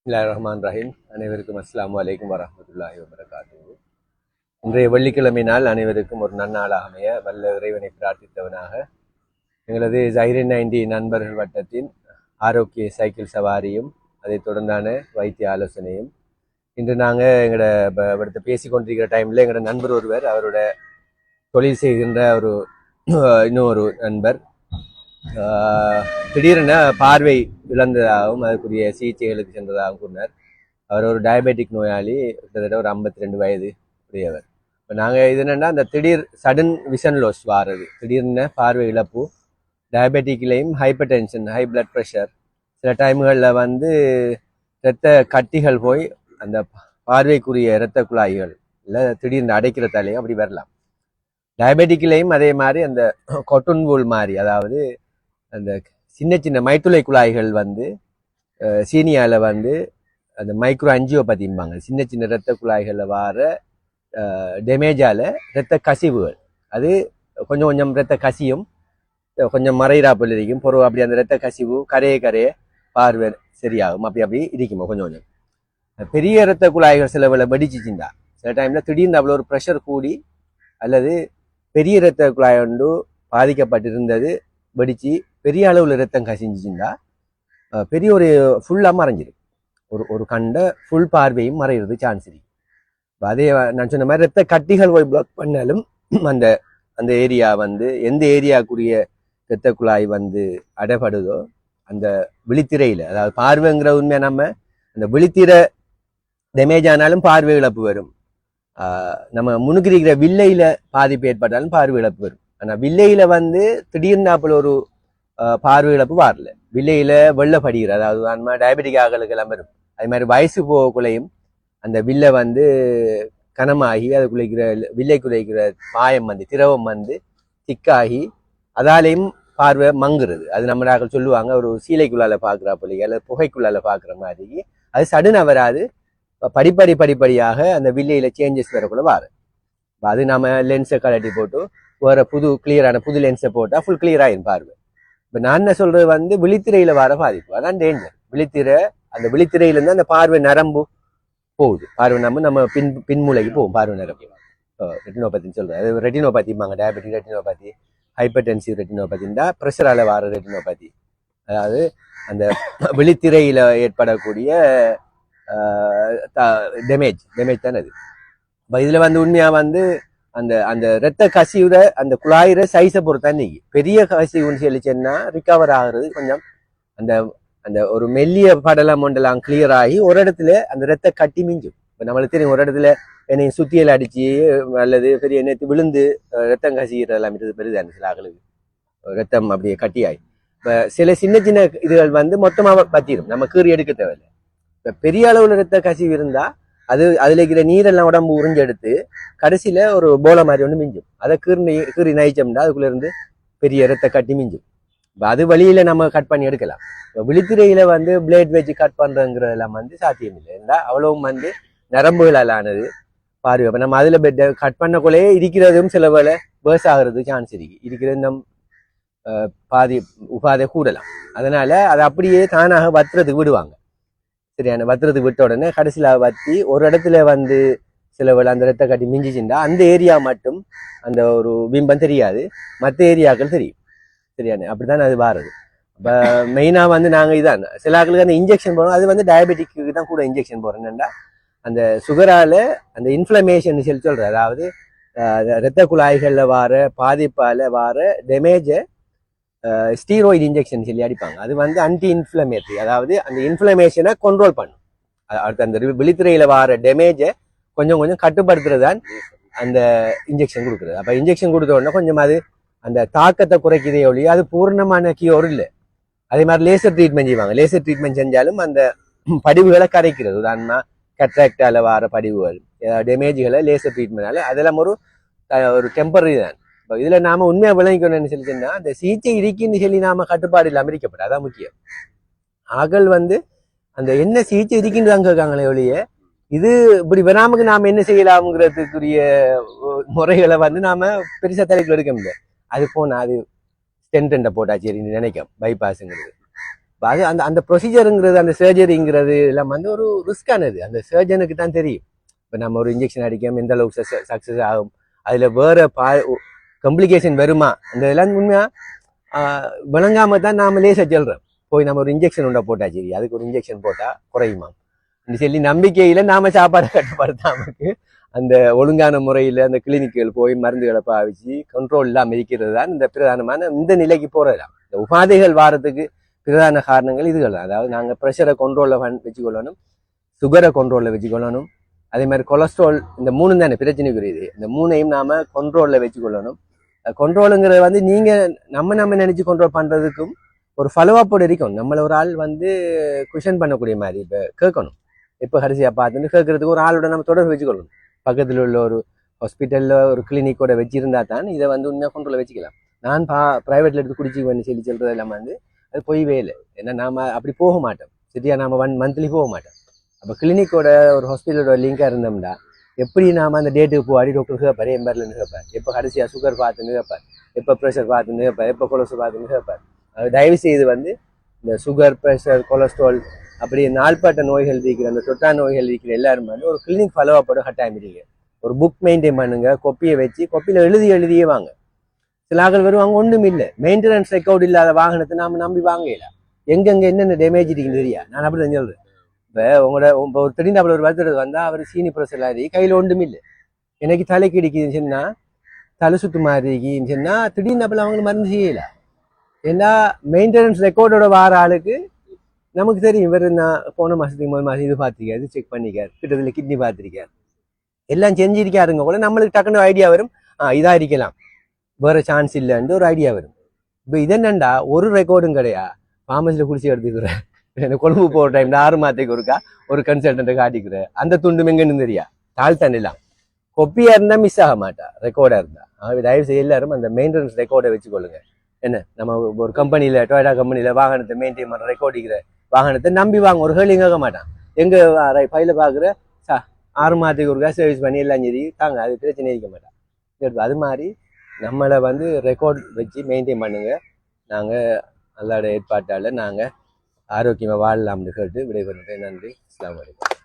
பிஸ்மில்லாஹிர்ரஹ்மானிர்ரஹீம். அனைவருக்கும் அஸ்ஸலாமு அலைக்கும் வரஹ்மத்துல்லாஹி வபரகாத்துஹு. இன்றைய வெள்ளிக்கிழமை நாள் அனைவருக்கும் ஒரு நன்னாளாக அமைய வல்ல இறைவனை பிரார்த்தித்தவனாக எங்களது ஜைரின் 90 நண்பர்கள் வட்டத்தின் ஆரோக்கிய சைக்கிள் சவாரியும் அதைத் தொடர்ந்தான வைத்திய ஆலோசனையும் இன்று நாங்கள் எங்களோட பேசி கொண்டிருக்கிற டைமில் எங்களோட நண்பர் ஒருவர் அவரோட தொழில் செய்கின்ற ஒரு இன்னொரு நண்பர் திடீரென பார்வை இழந்ததாகவும் அதுக்குரிய சிகிச்சைகளுக்கு சென்றதாகவும் கூறினார். அவர் ஒரு டயபெட்டிக் நோயாளி, கிட்டத்தட்ட ஒரு 52 வயது உடையவர். இப்போ நாங்கள் இது என்னென்னா, அந்த திடீர் சடன் விஷன் லாஸ் வாரது, திடீர்னு பார்வை இழப்பு, டயபெட்டிக்லேயும் hypertension, high blood pressure, சில டைம்களில் வந்து இரத்த கட்டிகள் போய் அந்த பார்வைக்குரிய இரத்த குழாய்கள் இல்லை திடீர்னு அடைக்கிற தலையும் அப்படி வரலாம். டயபெட்டிக்லேயும் அதே மாதிரி அந்த கொட்டுன் wool மாதிரி, அதாவது அந்த சின்ன சின்ன மைத்துளை குழாய்கள் வந்து சீனியாவில் வந்து அந்த மைக்ரோ அஞ்சியோபதிம்பாங்க, சின்ன சின்ன இரத்த குழாய்களில் வர டேமேஜால் இரத்த கசிவுகள், அது கொஞ்சம் கொஞ்சம் இரத்த கசியும், கொஞ்சம் மறையிறாப்பில் இருக்கும் பொருள். அப்படி அந்த இரத்த கசிவு கரையே பார்வை சரியாகும், அப்படி இருக்குமா கொஞ்சம் கொஞ்சம். பெரிய இரத்த குழாய்கள் சில வேலை வெடிச்சிச்சுண்டா, சில டைமில் திடீர்னு அவ்வளோ ஒரு ப்ரெஷர் கூடி அல்லது பெரிய இரத்த குழாய் ஒன்று பாதிக்கப்பட்டிருந்தது வெடித்து பெரிய அளவில் இரத்தம் கசிஞ்சிச்சுண்டா பெரிய ஒரு ஃபுல்லாக மறைஞ்சிடும், ஒரு கண்ட ஃபுல் பார்வையும் மறைகிறது சான்ஸ் இருக்கு. அதே நான் சொன்ன மாதிரி இரத்த கட்டிகள் போய் பிளாக் பண்ணாலும் அந்த அந்த ஏரியா வந்து எந்த ஏரியாக்குரிய இரத்த குழாய் வந்து அடைபடுதோ அந்த விழித்திரையில், அதாவது பார்வைங்கிற உண்மையாக நம்ம அந்த விழித்திரை டேமேஜ் ஆனாலும் பார்வை இழப்பு வரும். நம்ம முன்னுக்கிற வில்லையில பாதிப்பு ஏற்பட்டாலும் பார்வை இழப்பு வரும். ஆனால் வில்லையில வந்து திடீர்னாப்பில் ஒரு பார்வை இழப்பு வரல. வில்லையில வெள்ளை படிக்கிற, அதாவது நம்ம டயபெட்டிக் ஆகலுக்கு எல்லாம் வரும். அது மாதிரி வயசு போகக்குள்ளையும் அந்த வில்லை வந்து கனமாகி அது குலைக்கிற வில்லை குலைக்கிற பாயம் வந்து திரவம் வந்து திக்காகி அதாலேயும் பார்வை மங்குறது. அது நம்ம சொல்லுவாங்க ஒரு சீலைக்குள்ளால பார்க்குறா பிள்ளைங்க அல்லது புகைக்குள்ளால பார்க்குற மாதிரி. அது சடனாக வராது, படிப்படியாக அந்த வில்லையில சேஞ்சஸ் வரக்குள்ள வாரு. அது நம்ம லென்ஸை கலட்டி போட்டு வேற கிளியரான புது லென்ஸை போட்டால் ஃபுல் கிளியர் ஆகிடும் பார்வை. இப்போ நான் என்ன சொல்றது வந்து விழித்திரையில வர பாதிப்பு, அதான் டேஞ்சர். விழித்திரை, அந்த விழித்திரையிலேருந்து அந்த பார்வை நரம்பு போகுது, பார்வை நம்ம பின்மூளைக்கு போகும் பார்வை நரம்பு. ரெட்டினோபத்தின்னு சொல்றேன், அது ரெட்டினோபத்திம்பாங்க, டயபெட்டிக் ரெட்டினோபதி, ஹைப்பர் டென்சிவ் ரெட்டினோபதிண்டா ப்ரெஷரால வர ரெட்டினோபதி. அதாவது அந்த விழித்திரையில ஏற்படக்கூடிய டேமேஜ் தானே அது. இப்போ இதில் வந்து உண்மையாக வந்து அந்த அந்த இரத்த கசிவுற அந்த குழாயிற சைஸை பொறுத்தா நீங்க பெரிய கசிவுன்னு சொல்லிச்சேன்னா ரிகவர் ஆகுறது கொஞ்சம் அந்த அந்த ஒரு மெல்லிய படலம் ஒன்றெல்லாம் கிளியர் ஆகி ஒரு இடத்துல அந்த இரத்த கட்டி மிஞ்சும். இப்போ நம்மளுக்கு தெரியும், ஒரு இடத்துல என்னை சுத்தியல் அடிச்சு அல்லது பெரிய எண்ணெய் விழுந்து ரத்தம் கசிகிறதெல்லாம் பெரிதான சில ஆகளுக்கு ரத்தம் அப்படியே கட்டியாகி. இப்போ சில சின்ன சின்ன இதுகள் வந்து மொத்தமாக பற்றிடும், நம்ம கீறி எடுக்க தேவையில்லை. இப்போ பெரிய அளவில் இரத்த கசிவு இருந்தால் அதுல இருக்கிற நீரெல்லாம் உடம்பு உறிஞ்செடுத்து கடைசியில ஒரு போல மாதிரி ஒன்று மிஞ்சும். அதை கீறி நயிச்சோம்னா அதுக்குள்ள இருந்து பெரிய இரத்த கட்டி மிஞ்சும். அது வழியில நம்ம கட் பண்ணி எடுக்கலாம். விழித்திரையில வந்து பிளேட் வச்சு கட் பண்றதுங்கிறதெல்லாம் வந்து சாத்தியம் இல்லை. ஏன்னா அவ்வளவும் வந்து நரம்புகளால் ஆனது பார்வை. அப்ப நம்ம அதுல கட் பண்ணக்குள்ளேயே இருக்கிறதும் சில வேலை பேர்ஸ் ஆகிறது சான்ஸ் இருக்கிறது நம் பாதி உபாதை கூடலாம். அதனால அதை அப்படியே தானாக வத்துறதுக்கு விடுவாங்க. சரியான வத்துறதுக்கு விட்ட உடனே கடைசியில வத்தி ஒரு இடத்துல வந்து சில வேலை அந்த ரத்த கட்டி மிஞ்சிச்சுண்டா அந்த ஏரியா மட்டும் அந்த ஒரு பிம்பம் தெரியாது, மற்ற ஏரியாக்கள் தெரியும். சரியான அப்படித்தான் அது வாருது. இப்போ மெயினா வந்து நாங்கள் இதான் சில ஆக்களுக்கு அந்த இன்ஜெக்ஷன் போடுறோம். அது வந்து டயபெட்டிக்கு தான் கூட இன்ஜெக்ஷன் போடுறோம். என்னன்னா அந்த சுகரால அந்த இன்ஃப்ளமேஷன் சொல்லி சொல்ற, அதாவது இரத்த குழாய்கள்ல வார பாதிப்பால வார டேமேஜை ஸ்டீராய்டு இன்ஜெக்ஷன் சொல்லி அடிப்பாங்க. அது வந்து ஆன்டி இன்ஃப்ளமேட்டரி, அதாவது அந்த இன்ஃப்ளமேஷனை கண்ட்ரோல் பண்ணும். அடுத்து அந்த விழித்திரையில வர டேமேஜை கொஞ்சம் கட்டுப்படுத்துறது தான் அந்த இன்ஜெக்ஷன் கொடுக்குறது. அப்போ இன்ஜெக்ஷன் கொடுத்த உடனே கொஞ்சம் அது அந்த தாக்கத்தை குறைக்கிறதே ஒழிய அது பூர்ணமான கியோர் இல்லை. அதே மாதிரி லேசர் ட்ரீட்மெண்ட் செய்வாங்க. லேசர் ட்ரீட்மெண்ட் செஞ்சாலும் அந்த படிவுகளை கரைக்கிறது. உதாரணமா கட்ராக்டால வர படிவுகள் டேமேஜ்களை லேசர் ட்ரீட்மெண்ட்னால அதெல்லாம் ஒரு டெம்பரரி தான். இதுல நாம உண்மையா விளங்கிக்கணும்னு சொல்லிச்சுன்னா அந்த சிகிச்சை இருக்குன்னு சொல்லி நாம கட்டுப்பாடு இல்லாம இருக்கப்படும், அதான் முக்கியம். ஆகல் வந்து அந்த என்ன சிகிச்சை இருக்குன்னு தான் கேட்காங்களே ஒழிய இது இப்படி வராமக்கு நாம என்ன செய்யலாம்ங்கிறதுக்குரிய முறைகளை வந்து நாம பெருசா தலைக்குள்ள எடுக்க முடியாது. அது போனா அது ஸ்டென்ட் போட்டா சரின்னு நினைக்கும் பைபாஸுங்கிறது. அது அந்த அந்த ப்ரொசீஜருங்கிறது அந்த சர்ஜரிங்கிறது எல்லாம் வந்து ஒரு ரிஸ்கானது அந்த சர்ஜனுக்கு தான் தெரியும். இப்போ நம்ம ஒரு இன்ஜெக்ஷன் அடிக்காம எந்த அளவுக்கு சக்ஸஸ் ஆகும், அதில் வேற காம்ப்ளிகேஷன் வருமா, அந்த எல்லாம் உண்மையா விளங்காம தான் நாம லேசா சொல்றோம். போய் நம்ம ஒரு இன்ஜெக்ஷன் உண்டா போட்டா சரி, அதுக்கு ஒரு இன்ஜெக்ஷன் போட்டா குறையுமா சொல்லி நம்பிக்கையில நாம சாப்பாடை கட்டுப்படுத்தாமக்கு அந்த ஒழுங்கான முறையில் அந்த கிளினிக்குகள் போய் மருந்துகளை பாவிச்சு கண்ட்ரோல் இல்லாமல் இருக்கிறது தான் இந்த பிரதானமான இந்த நிலைக்கு போறதுதான். இந்த உபாதைகள் வாரத்துக்கு பிரதான காரணங்கள் இதுகள் தான். அதாவது நாங்கள் ப்ரெஷரை கண்ட்ரோலில் வச்சுக்கொள்ளணும், சுகரை கண்ட்ரோலில் வச்சுக்கொள்ளணும், அதே மாதிரி கொலஸ்ட்ரால், இந்த மூணு தானே பிரச்சனைக்குரியது. இந்த மூணையும் நாம கண்ட்ரோலில் வச்சுக்கொள்ளணும். கண்ட்ரோலுங்கிறது வந்து நீங்க நம்ம நினைச்சு கண்ட்ரோல் பண்றதுக்கும் ஒரு ஃபாலோஅப்போடு இருக்கும். நம்மள ஒரு ஆள் வந்து குஷன் பண்ணக்கூடிய மாதிரி இப்போ கேட்கணும். எப்போ ஹரிசியா பார்த்துட்டு கேட்கறதுக்கு ஒரு ஆளோட நம்ம தொடர்பு வச்சுக்கொள்ளணும். பக்கத்தில் உள்ள ஒரு ஹாஸ்பிட்டலில் ஒரு கிளினிக்கோட வச்சிருந்தா தான் இதை வந்து உண்மையாக கண்ட்ரோலில் வச்சுக்கலாம். நான் ப்ரைவேட்டில் எடுத்து குடிச்சிக்குவேன்னு சொல்லி சொல்கிறது எல்லாம் வந்து அது பொய்வே இல்லை. ஏன்னா நாம் அப்படி போக மாட்டோம். சரியா, நாம் 1 மந்த்லி போக மாட்டோம். அப்போ கிளினிக்கோட ஒரு ஹாஸ்பிட்டலோட லிங்காக இருந்தோம்னா எப்படி நாம் அந்த டேட்டுக்கு போவாடி டாக்டர் கேட்பார், எம்பரில் கேட்பார், எப்போ ஹரிசியா சுகர் பார்த்துன்னு கேட்பார், எப்போ ப்ரெஷர் பார்த்துன்னு கேட்பார், எப்போ கொலஸ்ட்ரால் பார்த்துன்னு கேட்பார். தயவு செய்து வந்து இந்த சுகர், ப்ரெஷர், கொலஸ்ட்ரால் அப்படி நாள்பட்ட நோய்கள் இருக்கிற அந்த தொட்டா நோய்கள் இருக்கிற எல்லாரும் வந்து ஒரு கிளினிக் ஃபாலோஅப்போட கட்டாயம் இருங்க. ஒரு புக் மெயின்டைன் பண்ணுங்க, கொப்பியை வச்சு கொப்பியில் எழுதியே வாங்க. சில ஆக்கள் வருவாங்க ஒன்றும் இல்லை, மெயின்டெனன்ஸ் ரெக்கார்டு இல்லாத வாகனத்தை நாம நம்பி வாங்கல. எங்கெங்க என்னென்ன டேமேஜ் இருக்குன்னு தெரியா. நான் அப்படி தான் சொல்றேன். இப்போ உங்களோட ஒரு திடீர்னு ஒரு வருத்தத்தை வந்தால் அவர் சீனி ப்ரெஷர் ஆகி கையில் ஒன்றும் இல்லை, எனக்கு தலைக்கு இடிக்குதுன்னு சொன்னா, தலை சுத்து மாதிரி இருக்குன்னு சொன்னா திடீர்னு அப்போ அவங்களுக்கு மருந்து செய்யல. ஏன்னா மெயின்டெனன்ஸ் ரெக்கார்டோட வார ஆளுக்கு நமக்கு தெரியும், இவர் நான் போன மாசத்துக்கு 3 மாசம் இது பார்த்திருக்காரு, செக் பண்ணிக்காரு, கிட்டத்தில் கிட்னி பார்த்திருக்காரு, எல்லாம் செஞ்சிருக்காருங்க கூட நம்மளுக்கு டக்குனு ஐடியா வரும், இதா இருக்கலாம், வேற சான்ஸ் இல்லைன்னு ஒரு ஐடியா வரும். இப்போ இதென்னண்டா ஒரு ரெக்கார்டும் கிடையா, ஃபார்மஸில் குடிச்சு எடுத்துக்கிறேன், கொழும்பு போகிற டைம்ல 6 மாதத்துக்கு ஒருக்கா ஒரு கன்சல்டன்ட்டை காட்டிக்கிறேன், அந்த துண்டு எங்கன்னு தெரியா, தாழ்த்தாண்டலாம் கொப்பியா இருந்தா மிஸ் ஆக மாட்டா, ரெக்கார்டா இருந்தா. ஆகவே தயவு செய்ய எல்லாரும் அந்த மெயின்டெனன்ஸ் ரெக்கார்டை வச்சுக்கொள்ளுங்க. என்ன, நம்ம ஒரு கம்பெனியில டொயோட்டா கம்பெனியில வாகனத்தை மெயின்டைன் பண்ற ரெக்கார்டிக்கிற வாகனத்தை நம்பி வாங்க, ஒரு கேள்வி கேட்க மாட்டான். எங்க ஃபைல பாக்குற 6 மாதத்துக்கு ஒருக்கா சர்வீஸ் பண்ணி எல்லாம் சரி தாங்க, அது பிரச்சனை இருக்க மாட்டான். அது மாதிரி நம்மளை வந்து ரெக்கார்ட் வச்சு மெயின்டைன் பண்ணுங்க. நாங்க அல்லாட ஏற்பாட்டால நாங்க ஆரோக்கியமா வாழலாம்னு கேட்டு விடைபெறுகிறேன். நன்றி. அஸ்ஸலாமு அலைக்கும்.